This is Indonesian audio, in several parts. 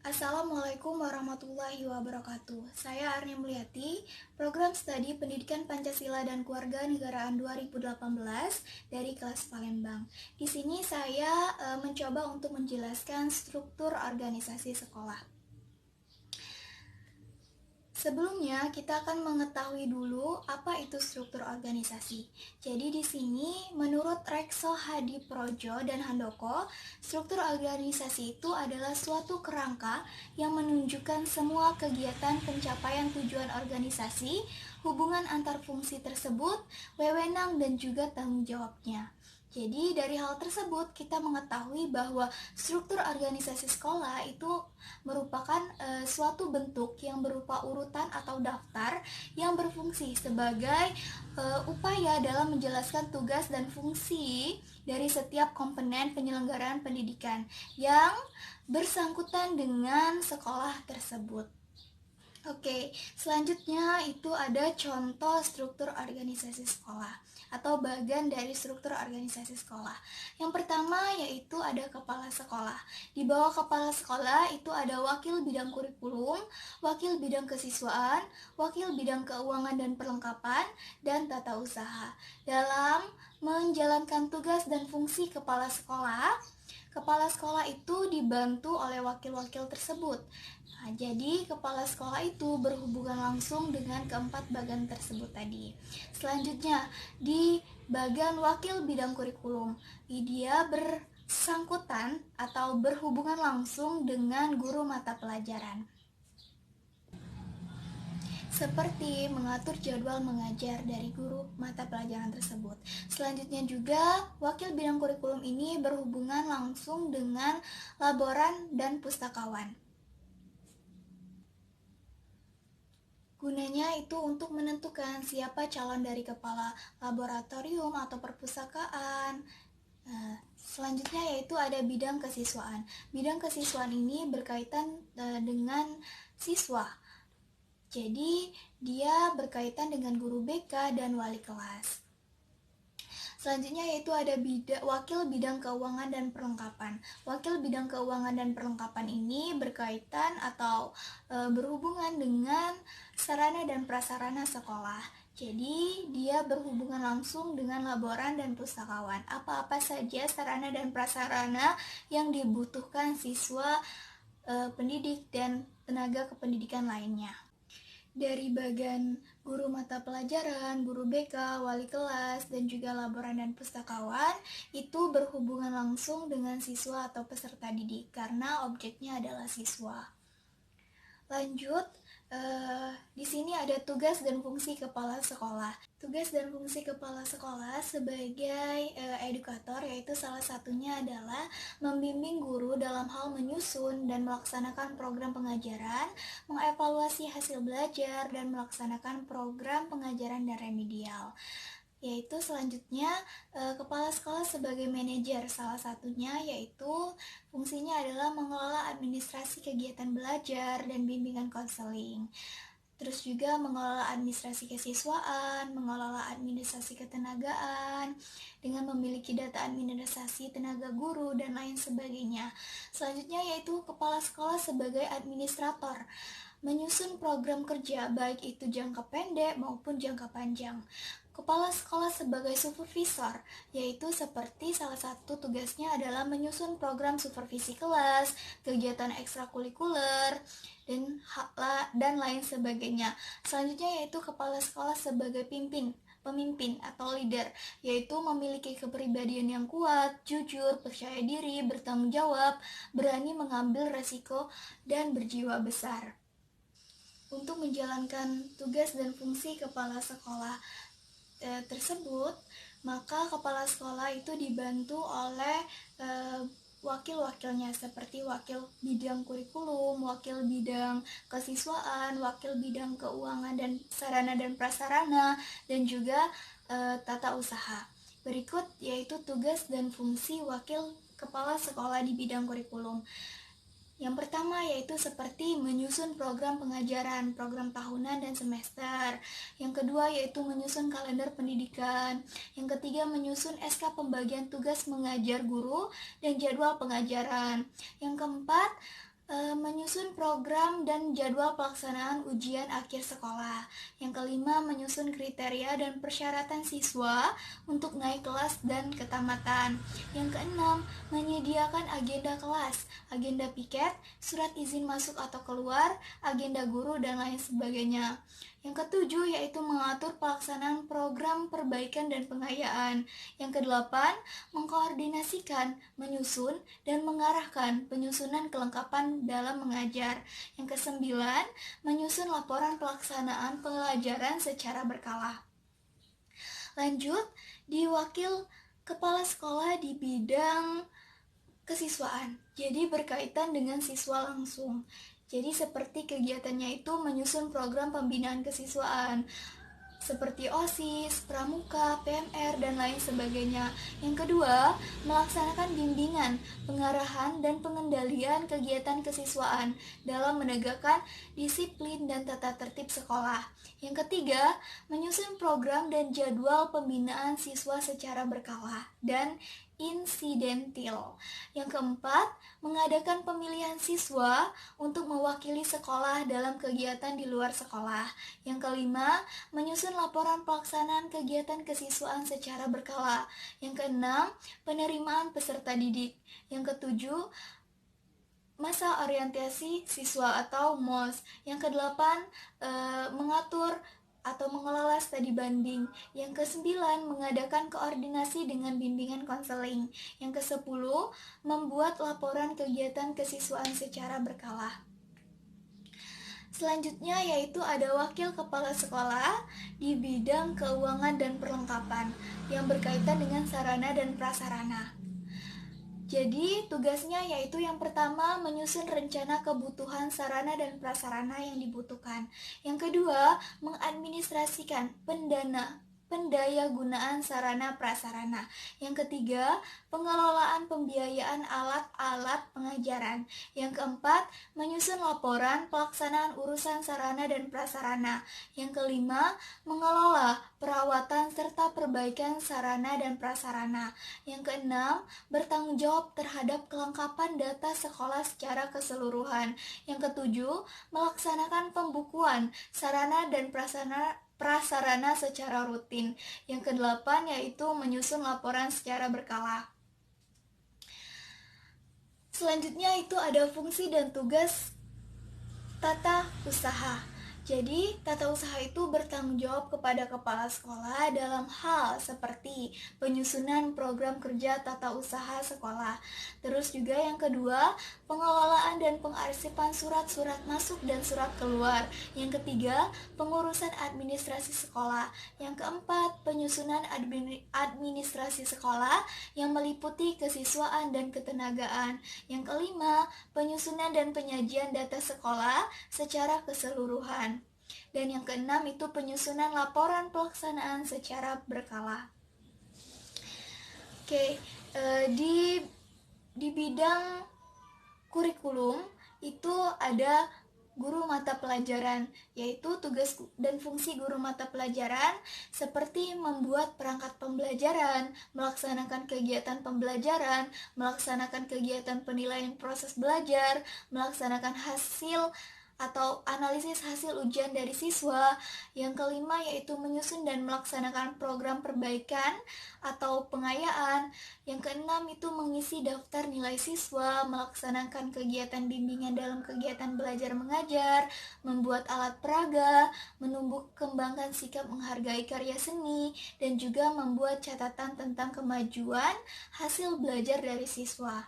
Assalamualaikum warahmatullahi wabarakatuh. Saya Arni Mulyati, Program Studi Pendidikan Pancasila dan Kewarganegaraan 2018 dari kelas Palembang. Di sini saya mencoba untuk menjelaskan struktur organisasi sekolah. Sebelumnya, kita akan mengetahui dulu apa itu struktur organisasi. Jadi di sini, menurut Rekso Hadi Projo dan Handoko, struktur organisasi itu adalah suatu kerangka yang menunjukkan semua kegiatan pencapaian tujuan organisasi, hubungan antar fungsi tersebut, wewenang dan juga tanggung jawabnya. Jadi dari hal tersebut kita mengetahui bahwa struktur organisasi sekolah itu merupakan suatu bentuk yang berupa urutan atau daftar yang berfungsi sebagai upaya dalam menjelaskan tugas dan fungsi dari setiap komponen penyelenggaraan pendidikan yang bersangkutan dengan sekolah tersebut. Oke, selanjutnya itu ada contoh struktur organisasi sekolah atau bagian dari struktur organisasi sekolah. Yang pertama yaitu ada kepala sekolah. Di bawah kepala sekolah itu ada wakil bidang kurikulum, wakil bidang kesiswaan, wakil bidang keuangan dan perlengkapan, dan tata usaha. Dalam menjalankan tugas dan fungsi kepala sekolah itu dibantu oleh wakil-wakil tersebut. Nah, jadi kepala sekolah itu berhubungan langsung dengan keempat bagian tersebut tadi. Selanjutnya, di bagian wakil bidang kurikulum, dia bersangkutan atau berhubungan langsung dengan guru mata pelajaran, seperti mengatur jadwal mengajar dari guru mata pelajaran tersebut. Selanjutnya juga, wakil bidang kurikulum ini berhubungan langsung dengan laboran dan pustakawan. Gunanya itu untuk menentukan siapa calon dari kepala laboratorium atau perpustakaan. Selanjutnya yaitu ada bidang kesiswaan. Bidang kesiswaan ini berkaitan dengan siswa. Jadi dia berkaitan dengan guru BK dan wali kelas. Selanjutnya yaitu ada wakil bidang keuangan dan perlengkapan. Wakil bidang keuangan dan perlengkapan ini berkaitan atau berhubungan dengan sarana dan prasarana sekolah. Jadi dia berhubungan langsung dengan laboran dan pustakawan. Apa-apa saja sarana dan prasarana yang dibutuhkan siswa, pendidik, dan tenaga kependidikan lainnya. Dari bagian guru mata pelajaran, guru BK, wali kelas, dan juga laboran dan pustakawan itu berhubungan langsung dengan siswa atau peserta didik karena objeknya adalah siswa. Lanjut, di sini ada tugas dan fungsi kepala sekolah. Tugas dan fungsi kepala sekolah sebagai edukator yaitu salah satunya adalah membimbing guru dalam hal menyusun dan melaksanakan program pengajaran, mengevaluasi hasil belajar, dan melaksanakan program pengajaran dan remedial. Yaitu selanjutnya kepala sekolah sebagai manajer, salah satunya yaitu fungsinya adalah mengelola administrasi kegiatan belajar dan bimbingan konseling. Terus juga mengelola administrasi kesiswaan, mengelola administrasi ketenagaan, dengan memiliki data administrasi tenaga guru dan lain sebagainya. Selanjutnya yaitu kepala sekolah sebagai administrator, menyusun program kerja baik itu jangka pendek maupun jangka panjang. Kepala sekolah sebagai supervisor, yaitu seperti salah satu tugasnya adalah menyusun program supervisi kelas, kegiatan ekstrakurikuler, dan lain sebagainya. Selanjutnya yaitu kepala sekolah sebagai pemimpin atau leader, yaitu memiliki kepribadian yang kuat, jujur, percaya diri, bertanggung jawab, berani mengambil resiko, dan berjiwa besar. Untuk menjalankan tugas dan fungsi kepala sekolah tersebut, maka kepala sekolah itu dibantu oleh wakil-wakilnya seperti wakil bidang kurikulum, wakil bidang kesiswaan, wakil bidang keuangan dan sarana dan prasarana, dan juga tata usaha. Berikut yaitu tugas dan fungsi wakil kepala sekolah di bidang kurikulum. Yang pertama yaitu seperti menyusun program pengajaran, program tahunan dan semester. Yang kedua yaitu menyusun kalender pendidikan. Yang ketiga menyusun SK pembagian tugas mengajar guru dan jadwal pengajaran. Yang keempat menyusun menyusun program dan jadwal pelaksanaan ujian akhir sekolah. Yang kelima, menyusun kriteria dan persyaratan siswa untuk naik kelas dan ketamatan. Yang keenam, menyediakan agenda kelas, agenda piket, surat izin masuk atau keluar, agenda guru, dan lain sebagainya. Yang ketujuh yaitu mengatur pelaksanaan program perbaikan dan pengayaan. Yang kedelapan, mengkoordinasikan, menyusun, dan mengarahkan penyusunan kelengkapan dalam mengajar. Yang kesembilan, menyusun laporan pelaksanaan pelajaran secara berkala. Lanjut, di wakil kepala sekolah di bidang kesiswaan. Jadi berkaitan dengan siswa langsung. Jadi seperti kegiatannya itu menyusun program pembinaan kesiswaan seperti OSIS, Pramuka, PMR, dan lain sebagainya. Yang kedua, melaksanakan bimbingan, pengarahan, dan pengendalian kegiatan kesiswaan dalam menegakkan disiplin dan tata tertib sekolah. Yang ketiga, menyusun program dan jadwal pembinaan siswa secara berkala dan insidentil. Yang keempat, mengadakan pemilihan siswa untuk mewakili sekolah dalam kegiatan di luar sekolah. Yang kelima, menyusun laporan pelaksanaan kegiatan kesiswaan secara berkala. Yang keenam, penerimaan peserta didik. Yang ketujuh, masa orientasi siswa atau MOS. Yang kedelapan, mengatur atau mengelola studi banding. Yang kesembilan, mengadakan koordinasi dengan bimbingan konseling. Yang kesepuluh, membuat laporan kegiatan kesiswaan secara berkala. Selanjutnya yaitu ada wakil kepala sekolah di bidang keuangan dan perlengkapan yang berkaitan dengan sarana dan prasarana. Jadi tugasnya yaitu yang pertama menyusun rencana kebutuhan sarana dan prasarana yang dibutuhkan. Yang kedua, mengadministrasikan pendaya gunaan sarana prasarana. Yang ketiga, pengelolaan pembiayaan alat-alat pengajaran. Yang keempat, menyusun laporan pelaksanaan urusan sarana dan prasarana. Yang kelima, mengelola perawatan serta perbaikan sarana dan prasarana. Yang keenam, bertanggung jawab terhadap kelengkapan data sekolah secara keseluruhan. Yang ketujuh, melaksanakan pembukuan sarana dan prasarana secara rutin. Yang kedelapan yaitu menyusun laporan secara berkala. Selanjutnya itu ada fungsi dan tugas tata usaha. Jadi, tata usaha itu bertanggung jawab kepada kepala sekolah dalam hal seperti penyusunan program kerja tata usaha sekolah. Terus juga yang kedua, pengelolaan dan pengarsipan surat-surat masuk dan surat keluar. Yang ketiga, pengurusan administrasi sekolah. Yang keempat, penyusunan administrasi sekolah yang meliputi kesiswaan dan ketenagaan. Yang kelima, penyusunan dan penyajian data sekolah secara keseluruhan. Dan yang keenam itu penyusunan laporan pelaksanaan secara berkala. Oke, di bidang kurikulum itu ada guru mata pelajaran, yaitu tugas dan fungsi guru mata pelajaran seperti membuat perangkat pembelajaran, melaksanakan kegiatan pembelajaran, melaksanakan kegiatan penilaian proses belajar, melaksanakan hasil atau analisis hasil ujian dari siswa. Yang kelima yaitu menyusun dan melaksanakan program perbaikan atau pengayaan. Yang keenam itu mengisi daftar nilai siswa, melaksanakan kegiatan bimbingan dalam kegiatan belajar mengajar, membuat alat peraga, menumbuh kembangkan sikap menghargai karya seni, dan juga membuat catatan tentang kemajuan hasil belajar dari siswa.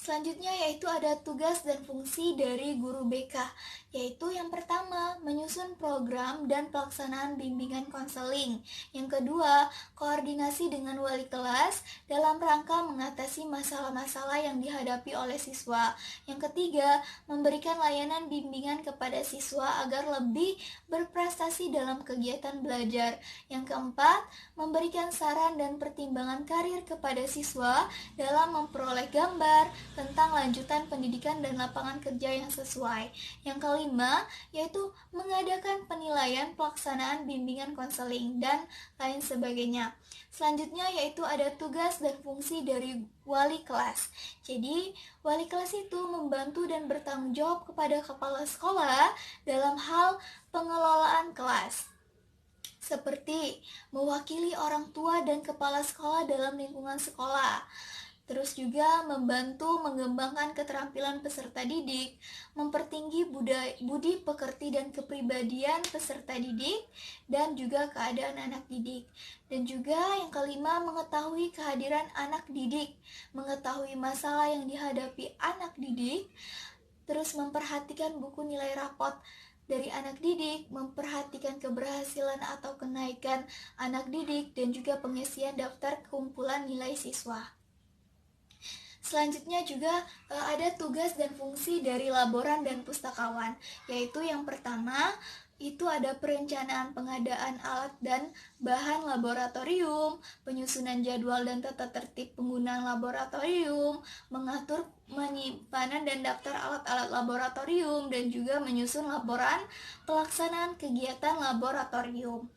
Selanjutnya yaitu ada tugas dan fungsi dari guru BK, yaitu yang pertama menyusun program dan pelaksanaan bimbingan konseling. Yang kedua, koordinasi dengan wali kelas dalam rangka mengatasi masalah-masalah yang dihadapi oleh siswa. Yang ketiga, memberikan layanan bimbingan kepada siswa agar lebih berprestasi dalam kegiatan belajar. Yang keempat, memberikan saran dan pertimbangan karir kepada siswa dalam memperoleh gambar, tentang lanjutan pendidikan dan lapangan kerja yang sesuai. Yang kelima, yaitu mengadakan penilaian pelaksanaan bimbingan konseling dan lain sebagainya. Selanjutnya yaitu ada tugas dan fungsi dari wali kelas. Jadi, wali kelas itu membantu dan bertanggung jawab kepada kepala sekolah dalam hal pengelolaan kelas, seperti mewakili orang tua dan kepala sekolah dalam lingkungan sekolah. Terus juga membantu mengembangkan keterampilan peserta didik, mempertinggi budi pekerti dan kepribadian peserta didik, dan juga keadaan anak didik. Dan juga yang kelima, mengetahui kehadiran anak didik, mengetahui masalah yang dihadapi anak didik, terus memperhatikan buku nilai rapot dari anak didik, memperhatikan keberhasilan atau kenaikan anak didik, dan juga pengisian daftar kumpulan nilai siswa. Selanjutnya juga ada tugas dan fungsi dari laboran dan pustakawan, yaitu yang pertama itu ada perencanaan pengadaan alat dan bahan laboratorium, penyusunan jadwal dan tata tertib penggunaan laboratorium, mengatur penyimpanan dan daftar alat-alat laboratorium, dan juga menyusun laporan pelaksanaan kegiatan laboratorium.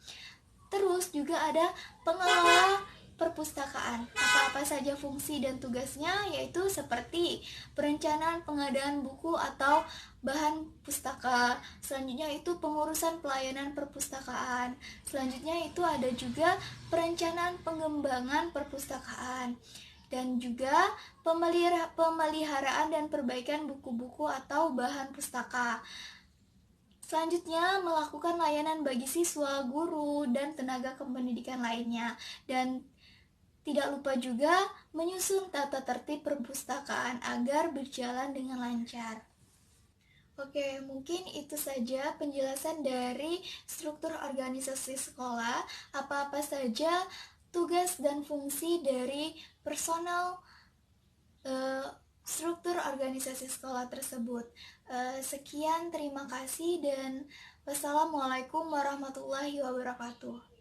Terus juga ada pengelola perpustakaan. Apa-apa saja fungsi dan tugasnya, yaitu seperti perencanaan pengadaan buku atau bahan pustaka. Selanjutnya itu pengurusan pelayanan perpustakaan. Selanjutnya itu ada juga perencanaan pengembangan perpustakaan, dan juga pemeliharaan dan perbaikan buku-buku atau bahan pustaka. Selanjutnya, melakukan layanan bagi siswa, guru, dan tenaga kependidikan lainnya. Dan tidak lupa juga menyusun tata tertib perpustakaan agar berjalan dengan lancar. Oke, mungkin itu saja penjelasan dari struktur organisasi sekolah, apa-apa saja tugas dan fungsi dari personal struktur organisasi sekolah tersebut. Sekian, terima kasih, dan wassalamualaikum warahmatullahi wabarakatuh.